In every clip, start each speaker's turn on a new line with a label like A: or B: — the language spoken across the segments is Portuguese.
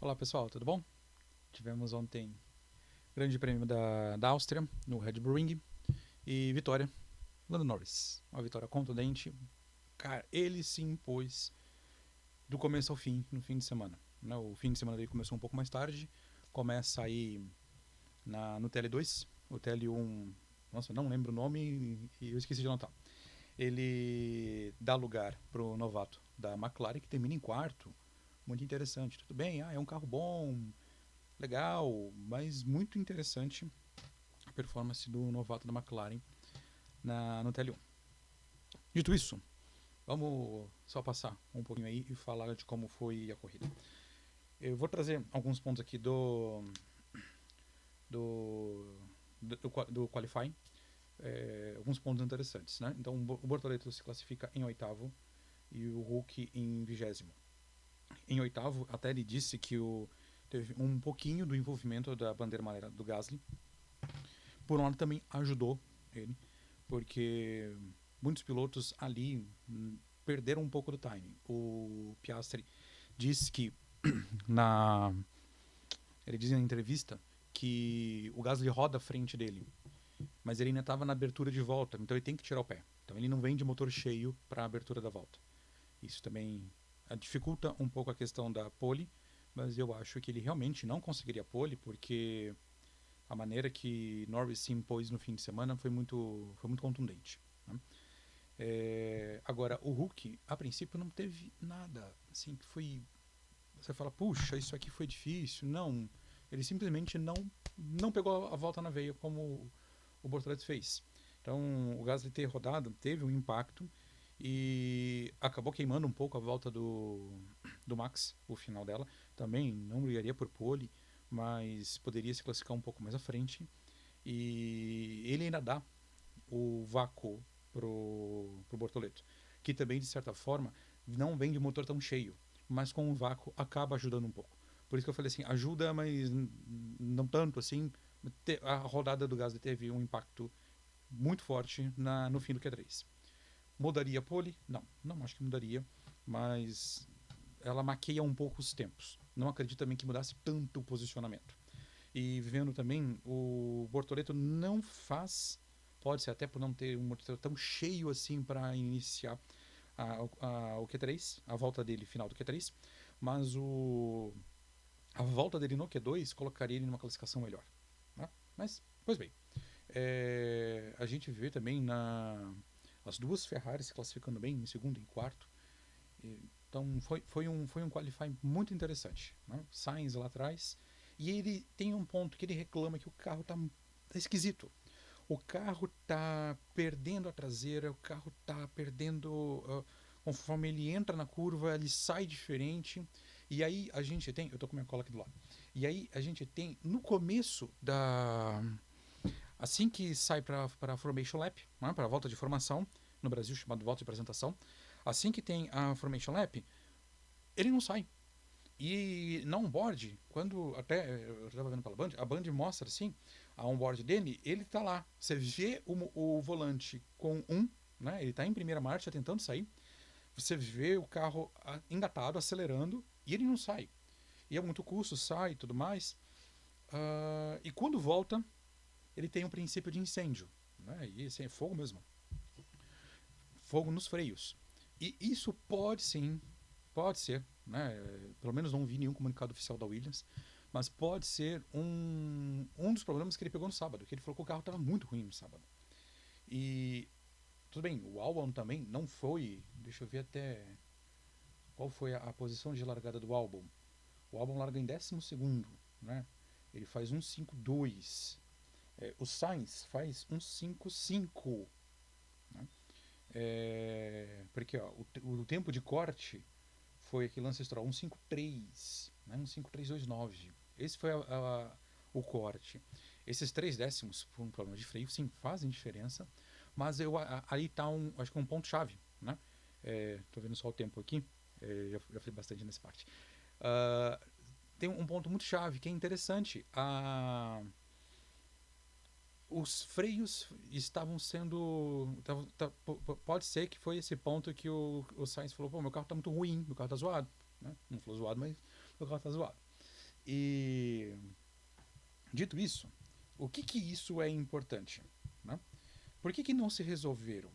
A: Olá pessoal, tudo bom? Tivemos ontem Grande Prêmio da Áustria no Red Bull Ring e vitória Lando Norris. Uma vitória contundente. Cara, ele se impôs do começo ao fim, no fim de semana. Né? O fim de semana dele começou um pouco mais tarde, começa aí no TL2, o TL1, nossa, eu não lembro o nome e eu esqueci de anotar. Ele dá lugar pro novato da McLaren, que termina em quarto. Muito interessante. Tudo bem, é um carro bom, legal, mas muito interessante a performance do novato da McLaren no TL1. Dito isso, vamos só passar um pouquinho aí e falar de como foi a corrida. Eu vou trazer alguns pontos aqui do, do qualifying, alguns pontos interessantes. Né? Então, o Bortoleto se classifica em oitavo e o Hulk em vigésimo. Em oitavo, até ele disse que teve um pouquinho do envolvimento da bandeira amarela do Gasly. Por um lado, também ajudou ele, porque muitos pilotos ali perderam um pouco do timing. O Piastri disse que na ele diz na entrevista que o Gasly roda à frente dele, mas ele ainda estava na abertura de volta, então ele tem que tirar o pé. Então ele não vem de motor cheio para a abertura da volta. Isso também dificulta um pouco a questão da pole, mas eu acho que ele realmente não conseguiria a pole porque a maneira que Norris se impôs no fim de semana foi muito contundente. Né? Agora, o Hulk, a princípio, não teve nada assim que foi. Você fala, puxa, isso aqui foi difícil. Não. Ele simplesmente não pegou a volta na veia como o Bortoleto fez. Então, o Gasly ter rodado teve um impacto e acabou queimando um pouco a volta do Max, o final dela. Também não brigaria por pole, mas poderia se classificar um pouco mais à frente. E ele ainda dá o vácuo pro Bortoleto, que também, de certa forma, não vem de motor tão cheio, mas com o vácuo acaba ajudando um pouco. Por isso que eu falei assim, ajuda, mas não tanto assim. A rodada do Gasly teve um impacto muito forte no fim do Q3. Mudaria a pole? Não acho que mudaria, mas ela maqueia um pouco os tempos. Não acredito também que mudasse tanto o posicionamento. E vendo também, o Bortoleto não faz, pode ser até por não ter um motor tão cheio assim para iniciar o Q3, a volta dele final do Q3, mas a volta dele no Q2 colocaria ele numa classificação melhor. Né? Mas, pois bem, a gente vê também as duas Ferraris se classificando bem em segundo e em quarto. Então foi um qualifying muito interessante. Né? Sainz lá atrás. E ele tem um ponto que ele reclama que o carro tá esquisito. O carro tá perdendo a traseira, o carro tá perdendo. Conforme ele entra na curva, ele sai diferente. E aí a gente tem. Eu tô com minha cola aqui do lado. E aí a gente tem, no começo da. Assim que sai para a Formation Lap, né, para a volta de formação, no Brasil chamado volta de apresentação, assim que tem a Formation Lap, ele não sai. E na onboard, quando até eu estava vendo pela Band, a Band mostra assim, a onboard dele, ele tá lá. Você vê o volante com né? Ele tá em primeira marcha tentando sair. Você vê o carro engatado, acelerando, e ele não sai. E é muito custo, sai e tudo mais. E quando volta, ele tem um princípio de incêndio. Né? E assim, é fogo mesmo. Fogo nos freios. E isso pode ser, né? Pelo menos não vi nenhum comunicado oficial da Williams, mas pode ser um dos problemas que ele pegou no sábado, que ele falou que o carro estava muito ruim no sábado. E tudo bem, o Albon também não foi, deixa eu ver até qual foi a posição de largada do Albon. O Albon larga em 12º, né? Ele faz 1,52. O Sainz faz 1,55. Né? Porque ó, o tempo de corte foi aquele lance Stroll 1,53, né? 1,5329. Esse foi o corte. Esses 3 décimos, por um problema de freio, sim, fazem diferença, mas aí está acho que um ponto-chave. Né? Tô vendo só o tempo aqui, já falei bastante nessa parte. Uh, tem um ponto muito chave que é interessante. Os freios estavam sendo. Pode ser que foi esse ponto que o Sainz falou: pô, meu carro tá muito ruim, meu carro tá zoado. Né? Não falou zoado, mas meu carro tá zoado. E, dito isso, o que isso é importante? Né? Por que não se resolveram?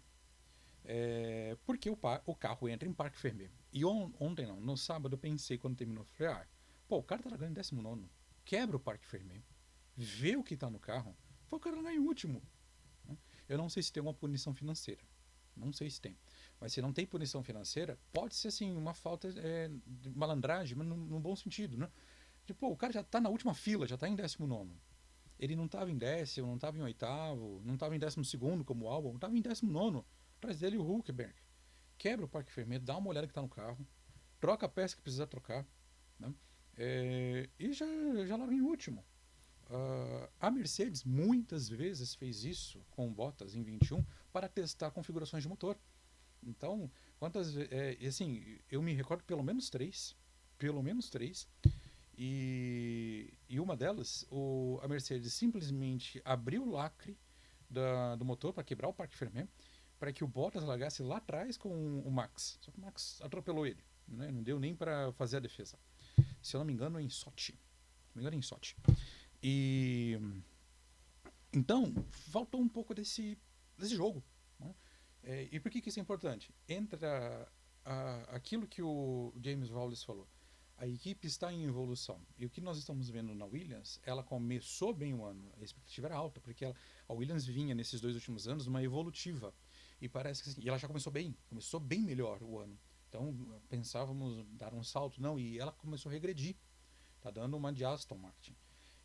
A: Porque o carro entra em Parque Fermé. E ontem não, no sábado eu pensei quando terminou, falei, pô, o cara tá largando em 19º, quebra o Parque Fermé, vê o que tá no carro, pô, o cara largar em último. Né? Eu não sei se tem uma punição financeira, não sei se tem. Mas se não tem punição financeira, pode ser assim, uma falta de malandragem, mas num bom sentido, né? Tipo, pô, o cara já tá na última fila, já tá em 19º. Ele não estava em 10º, não estava em 8º, não estava em 12º como o álbum, estava em 19º. Atrás dele o Hulkenberg. Quebra o Parque Fermé, dá uma olhada que está no carro, troca a peça que precisa trocar, né? E já larga em último. A Mercedes muitas vezes fez isso com o Bottas em 21 para testar configurações de motor. Então, quantas vezes. Assim, eu me recordo pelo menos três. Pelo menos três. E uma delas, a Mercedes simplesmente abriu o lacre do motor para quebrar o Parque Fermé, para que o Bottas largasse lá atrás com o Max. Só que o Max atropelou ele, né? Não deu nem para fazer a defesa. Se eu não me engano, em Sochi. Se não me engano, em Sochi. E então, faltou um pouco desse jogo. Né? E por que isso é importante? Entra aquilo que o James Wallace falou. A equipe está em evolução. E o que nós estamos vendo na Williams, ela começou bem o ano. A expectativa era alta, porque a Williams vinha nesses 2 últimos anos uma evolutiva. E parece que e ela já começou bem melhor o ano. Então pensávamos dar um salto, não, e ela começou a regredir. Tá dando uma de Aston Martin.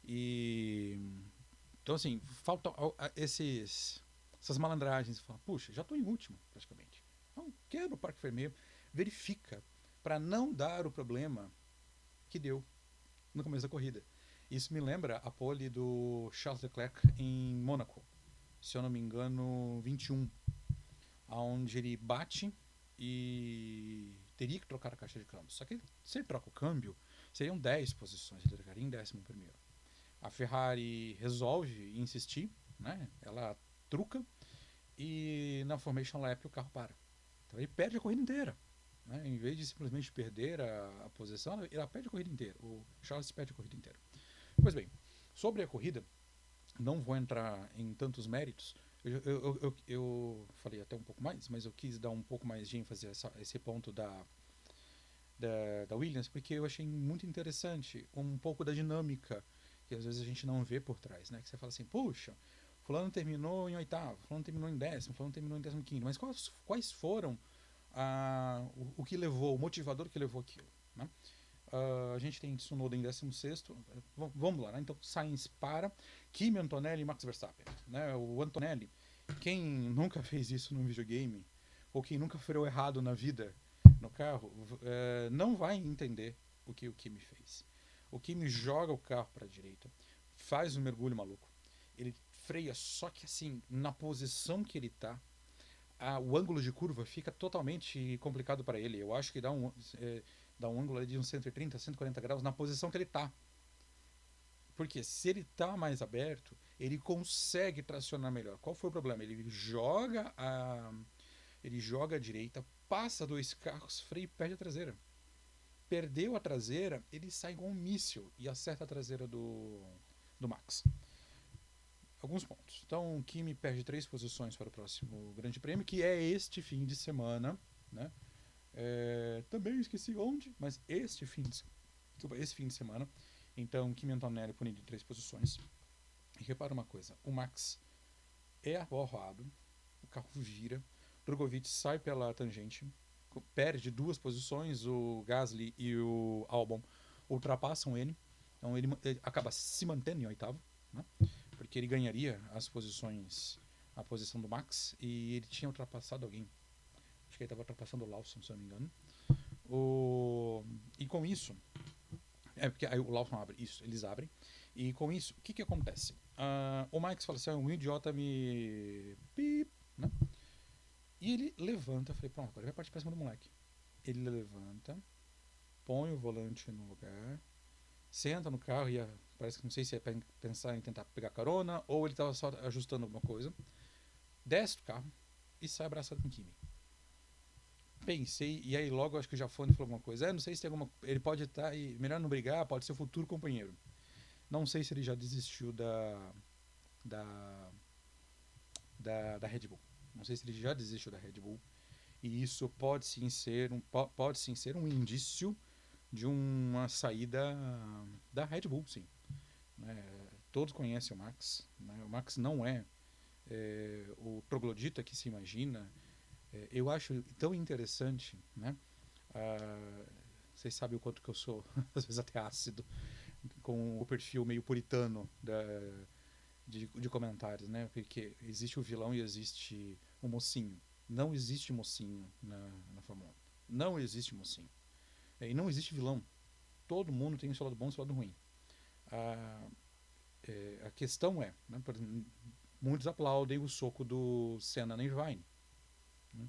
A: E então assim, faltam essas malandragens. Fala, puxa, já estou em último, praticamente. Então, quebra o Parque Vermelho, verifica para não dar o problema que deu no começo da corrida. Isso me lembra a pole do Charles Leclerc em Mônaco, se eu não me engano, 21, onde ele bate e teria que trocar a caixa de câmbio. Só que se ele troca o câmbio, seriam 10 posições, ele trocaria em 11º. A Ferrari resolve insistir, né? Ela truca e na Formation Lap o carro para. Então ele perde a corrida inteira. Né? Em vez de simplesmente perder a posição, ela perde a corrida inteira. O Charles perde a corrida inteira. Pois bem, sobre a corrida, não vou entrar em tantos méritos. Eu falei até um pouco mais, mas eu quis dar um pouco mais de ênfase a esse ponto da Williams, porque eu achei muito interessante um pouco da dinâmica que às vezes a gente não vê por trás, né? Que você fala assim, puxa, fulano terminou em 8º, fulano terminou em 10º, fulano terminou em 15º, mas quais foram o que levou, o motivador que levou aquilo, né? A gente tem Tsunoda em 16º, vamos lá, né? Então Sainz para, Kimi, Antonelli e Max Verstappen, né? O Antonelli, quem nunca fez isso num videogame, ou quem nunca freou errado na vida no carro, não vai entender o que o Kimi fez. O Kimi joga o carro para a direita, faz um mergulho maluco, ele freia, só que assim, na posição que ele tá, o ângulo de curva fica totalmente complicado para ele. Eu acho que dá um ângulo de uns 130, 140 graus na posição que ele tá. Porque se ele tá mais aberto, ele consegue tracionar melhor. Qual foi o problema? Ele joga a direita, passa 2 carros, freia e perde a traseira. Perdeu a traseira, ele sai igual um míssil e acerta a traseira do Max. Alguns pontos. Então, o Kimi perde 3 posições para o próximo Grande Prêmio, que é este fim de semana, né? Também esqueci onde, mas esse fim de semana. Então, Kimi Antonelli punido em 3 posições. E repara uma coisa: o Max é aborroado, o carro vira, Drogovic sai pela tangente, perde 2 posições, o Gasly e o Albon ultrapassam ele. Então, ele acaba se mantendo em 8º, né? Porque ele ganharia a posição do Max, e ele tinha ultrapassado alguém. Acho que ele estava ultrapassando o Lawson, se eu não me engano. E com isso, porque aí o Lawson abre, isso, eles abrem. E com isso, o que acontece? O Max fala assim, um idiota me... Pip, né? E ele levanta, eu falei, pronto, agora vai partir pra cima do moleque. Ele levanta, põe o volante no lugar, senta no carro e parece que não sei se é pensar em tentar pegar carona ou ele estava só ajustando alguma coisa, desce do carro e sai abraçado com o Kimi. pensei, e aí logo acho que o Jafone falou alguma coisa. Não sei se tem alguma. Ele pode estar aí, melhor não brigar, pode ser o futuro companheiro. Não sei se ele já desistiu da, da Red Bull. Não sei se ele já desistiu da Red Bull. E isso pode sim ser um indício de uma saída da Red Bull, sim. Todos conhecem o Max. Né? O Max não é o troglodita que se imagina. Eu acho tão interessante, né? Ah, vocês sabem o quanto que eu sou, às vezes até ácido, com o perfil meio puritano de comentários, né? Porque existe o vilão e existe o mocinho. Não existe mocinho na Fórmula 1. Não existe mocinho. E não existe vilão. Todo mundo tem o seu lado bom e o seu lado ruim. A, a questão é, né, muitos aplaudem o soco do Senna na Irvine. Né?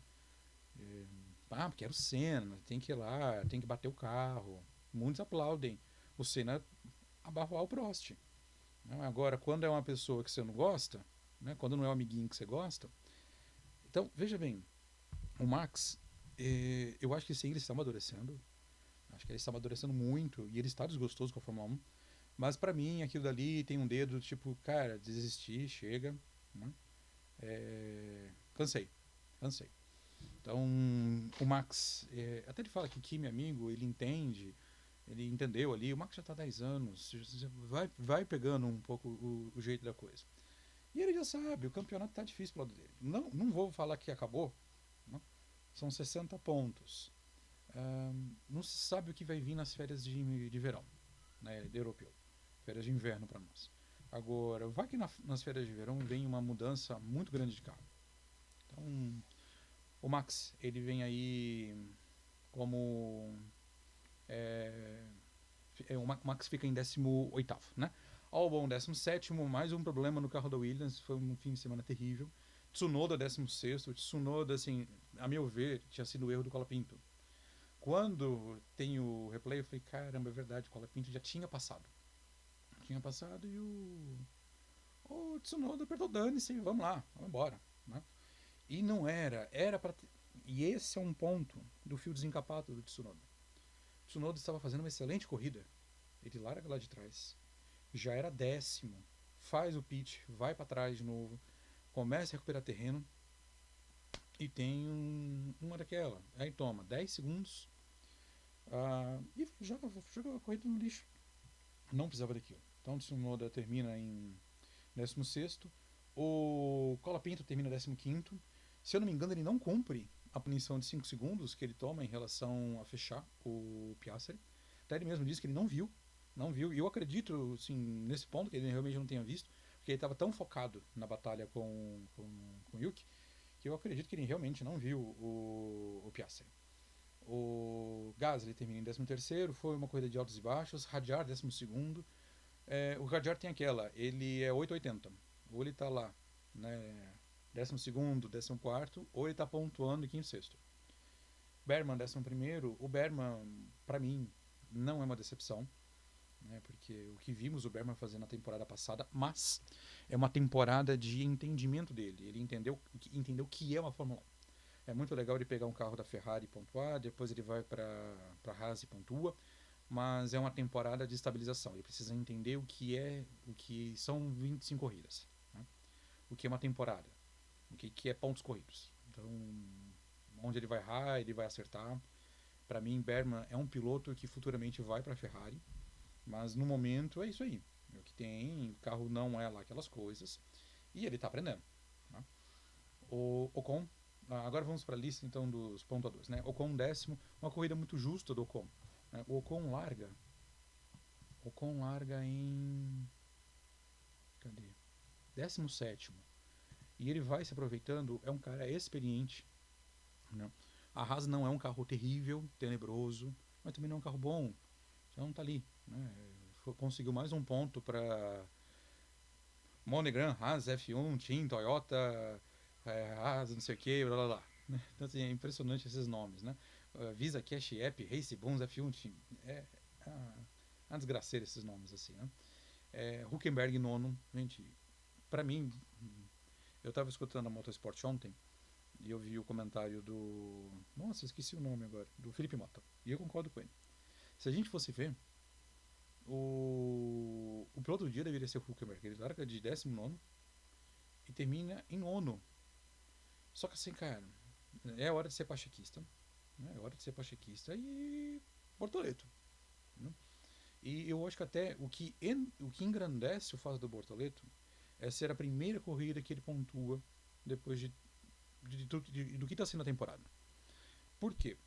A: Porque era o Senna, tem que ir lá, tem que bater o carro. Muitos aplaudem o Senna abarroar o Prost. Agora, quando é uma pessoa que você não gosta, né, quando não é um amiguinho que você gosta, então, veja bem, o Max, eu acho que sim, ele está amadurecendo. Acho que ele está amadurecendo muito e ele está desgostoso com a Fórmula 1. Mas pra mim, aquilo dali tem um dedo tipo, cara, desistir, chega. Né? Cansei, cansei. Então, o Max, até ele fala que o Kimi, amigo, ele entende, ele entendeu ali. O Max já está há 10 anos, vai pegando um pouco o jeito da coisa. E ele já sabe, o campeonato está difícil pro lado dele. Não vou falar que acabou, né? São 60 pontos. Não se sabe o que vai vir nas férias de verão, né, de europeu. Férias de inverno para nós. Agora, vai que nas férias de verão vem uma mudança muito grande de carro. Então, o Max, ele vem aí como. O Max fica em 18º, né? Albon 17º, mais um problema no carro da Williams, foi um fim de semana terrível. Tsunoda 16º, Tsunoda, assim, a meu ver, tinha sido o erro do Colapinto. Quando tem o replay, eu falei, caramba, é verdade, o Colapinto já tinha passado. Tinha passado e o Tsunoda apertou dane-se, vamos lá, vamos embora. Né? E não era para. E esse é um ponto do fio desencapado do Tsunoda. O Tsunoda estava fazendo uma excelente corrida. Ele larga lá de trás, já era 10º, faz o pitch, vai para trás de novo, começa a recuperar terreno e tem uma daquela. Aí toma 10 segundos e joga a corrida no lixo. Não precisava daquilo. Então o Tsunoda termina em 16º, o Colapinto termina 15º. Se eu não me engano, ele não cumpre a punição de 5 segundos que ele toma em relação a fechar o Piastri. Até ele mesmo disse que ele não viu. E eu acredito, assim, nesse ponto, que ele realmente não tenha visto, porque ele estava tão focado na batalha com o Yuki, que eu acredito que ele realmente não viu o Piastri. O Gasly termina em 13º, foi uma corrida de altos e baixos. Hadjar 12º. O Hadjar tem aquela, ele é 880. Ou ele tá lá, né, 12º, 14º, ou ele tá pontuando em 15º, sexto. Berman 11º. O Berman, pra mim, não é uma decepção, né, porque o que vimos o Berman fazer na temporada passada, mas é uma temporada de entendimento dele. Ele entendeu o que é uma Fórmula 1. É muito legal ele pegar um carro da Ferrari e pontuar, depois ele vai para Haas e pontua, mas é uma temporada de estabilização. Ele precisa entender o que são 25 corridas, né? O que é uma temporada, o que é pontos corridos. Então, onde ele vai errar, ele vai acertar. Para mim, Berman é um piloto que futuramente vai para a Ferrari, mas no momento é isso aí. O que tem, o carro não é lá aquelas coisas e ele está aprendendo. Né? O Ocon, agora vamos para a lista então dos pontuadores, né? Ocon 10º, uma corrida muito justa do Ocon. Né? O Ocon larga em. Cadê? 17º. E ele vai se aproveitando, é um cara experiente. Né? A Haas não é um carro terrível, tenebroso, mas também não é um carro bom. Então tá ali. Né? Conseguiu mais um ponto para Monegran, Haas, F1, Team, Toyota, Haas, não sei o que, blá blá blá. Né? Então assim, é impressionante esses nomes. Né? Visa, Cash App, Race Bons, F1, Team. É uma desgraceira esses nomes assim. Né? Huckenberg nono, gente, para mim, eu estava escutando a Motorsport ontem E eu vi o comentário do... Nossa, esqueci o nome agora. Do Felipe Mota. E eu concordo com ele. Se a gente fosse ver, o piloto do dia deveria ser o Hülkenberg. Ele larga de 19º e termina em nono. Só que assim, cara, é hora de ser pachequista. Né? É hora de ser pachequista e Bortoleto. Né? E eu acho que até o que engrandece o fato do Bortoleto é ser a primeira corrida que ele pontua depois do que está sendo a temporada. Por quê?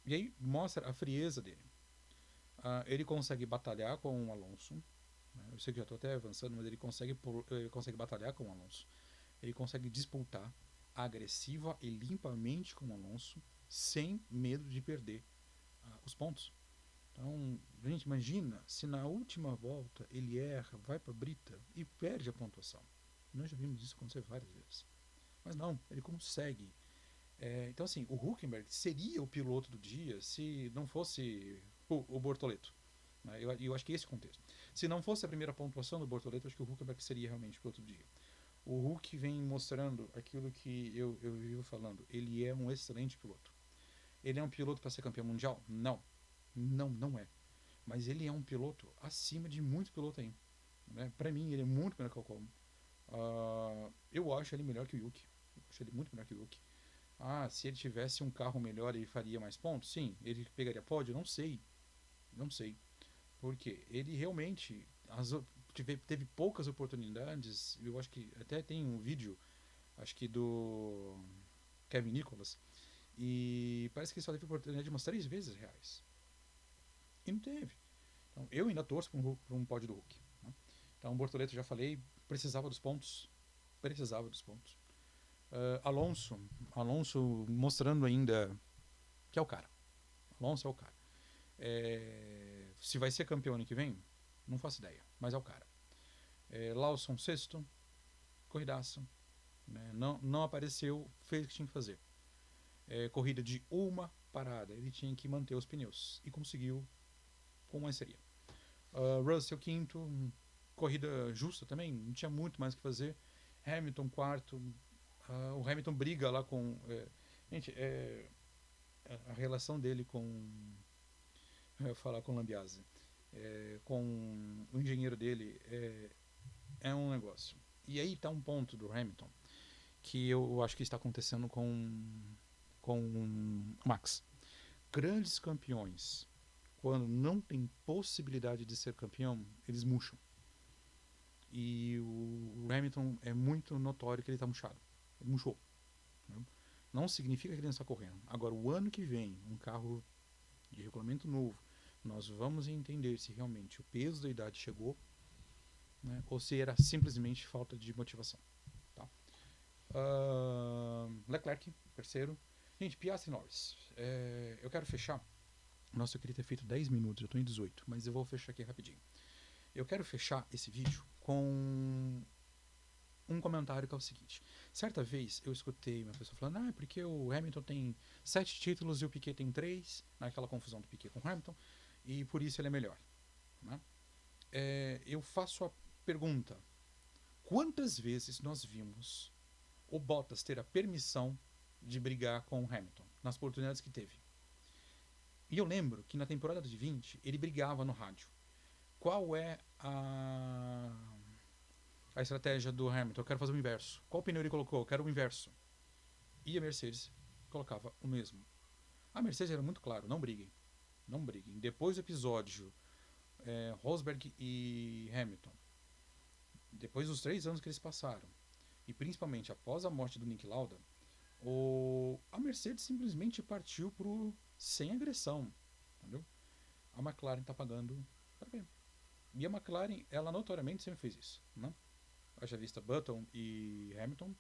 A: E aí mostra a frieza dele. Ele consegue batalhar com o Alonso. Né? Eu sei que já estou até avançando, mas ele consegue batalhar com o Alonso. Ele consegue disputar agressiva e limpamente com o Alonso, sem medo de perder os pontos. Então, gente, imagina se na última volta ele erra, vai para a brita e perde a pontuação. Nós já vimos isso acontecer várias vezes. Mas não, ele consegue. Então, assim, o Hülkenberg seria o piloto do dia se não fosse o Bortoleto. Né? Eu acho que esse é o contexto. Se não fosse a primeira pontuação do Bortoleto, eu acho que o Hülkenberg seria realmente o piloto do dia. O Hulk vem mostrando aquilo que eu vivo falando. Ele é um excelente piloto. Ele é um piloto para ser campeão mundial? Não. Não é. Mas ele é um piloto acima de muito piloto aí. Né? Para mim, ele é muito melhor que o Ocon. Eu acho ele melhor que o Yuki. Eu acho ele muito melhor que o Yuki. Se ele tivesse um carro melhor, ele faria mais pontos? Sim. Ele pegaria pódio? Não sei. Não sei. Porque ele realmente teve poucas oportunidades. Eu acho que até tem um vídeo, acho que do Kevin Nicholas, e parece que ele só teve oportunidade umas 3 vezes reais. E não teve. Então, eu ainda torço para um pódio do Hulk. Né? Então, o Bortoleto, já falei, precisava dos pontos. Precisava dos pontos. Alonso mostrando ainda que é o cara. Alonso é o cara. Se vai ser campeão ano que vem, não faço ideia, mas é o cara. Lawson, sexto, corridaça. Né? Não apareceu, fez o que tinha que fazer. Corrida de uma parada, ele tinha que manter os pneus e conseguiu com maestria. Russell, quinto, corrida justa também, não tinha muito mais o que fazer. Hamilton, quarto. O Hamilton briga lá com. Gente, a relação dele com. Eu ia falar com o Lambiase. Com o engenheiro dele é um negócio. E aí está um ponto do Hamilton que eu acho que está acontecendo com o Max. Grandes campeões, quando não tem possibilidade de ser campeão, eles murcham. E o Hamilton é muito notório que ele está murchado. Ele murchou. Né? Não significa que ele não está correndo. Agora, o ano que vem, um carro de regulamento novo, nós vamos entender se realmente o peso da idade chegou, né, ou se era simplesmente falta de motivação. Tá? Leclerc, terceiro. Gente, Piastri e Norris. Eu quero fechar. Nossa, eu queria ter feito 10 minutos, eu estou em 18, mas eu vou fechar aqui rapidinho. Eu quero fechar esse vídeo com um comentário que é o seguinte. Certa vez eu escutei uma pessoa falando, porque o Hamilton tem 7 títulos e o Piquet tem 3, naquela confusão do Piquet com o Hamilton, e por isso ele é melhor. Né? Eu faço a pergunta, quantas vezes nós vimos o Bottas ter a permissão de brigar com o Hamilton, nas oportunidades que teve? E eu lembro que na temporada de 20, ele brigava no rádio. Qual é a estratégia do Hamilton? Eu quero fazer o inverso. Qual pneu ele colocou? Eu quero o inverso. E a Mercedes colocava o mesmo. A Mercedes era muito claro, não briguem. Não briguem. Depois do episódio Rosberg e Hamilton, depois dos 3 anos que eles passaram, e principalmente após a morte do Nick Lauda, a Mercedes simplesmente partiu pro sem agressão. Entendeu? A McLaren está pagando para ver. E a McLaren, ela notoriamente sempre fez isso. Né? Haja vista Button e Hamilton,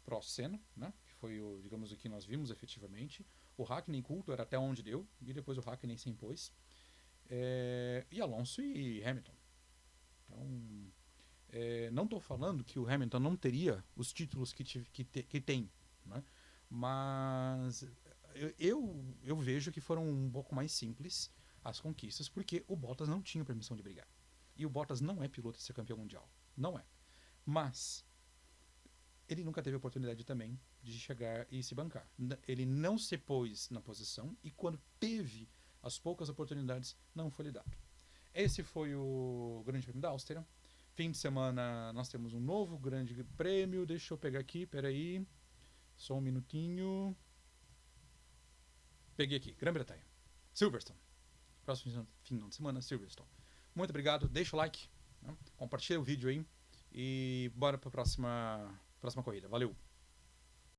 A: Prost-Senna, né? Que foi digamos, o que nós vimos efetivamente. O Hackney culto era até onde deu, e depois o Hackney se impôs. E Alonso e Hamilton. Então, não estou falando que o Hamilton não teria os títulos que tem, né? Mas eu vejo que foram um pouco mais simples as conquistas, porque o Bottas não tinha permissão de brigar. E o Bottas não é piloto de ser campeão mundial. Não é. Mas ele nunca teve a oportunidade também de chegar e se bancar. Ele não se pôs na posição e quando teve as poucas oportunidades, não foi lhe dado. Esse foi o Grande Prêmio da Áustria. Fim de semana nós temos um novo Grande Prêmio. Deixa eu pegar aqui, peraí. Só um minutinho. Peguei aqui, Grã-Bretanha. Silverstone. Próximo fim de semana, Silverstone. Muito obrigado, deixa o like, né? Compartilha o vídeo aí e bora para a próxima corrida. Valeu!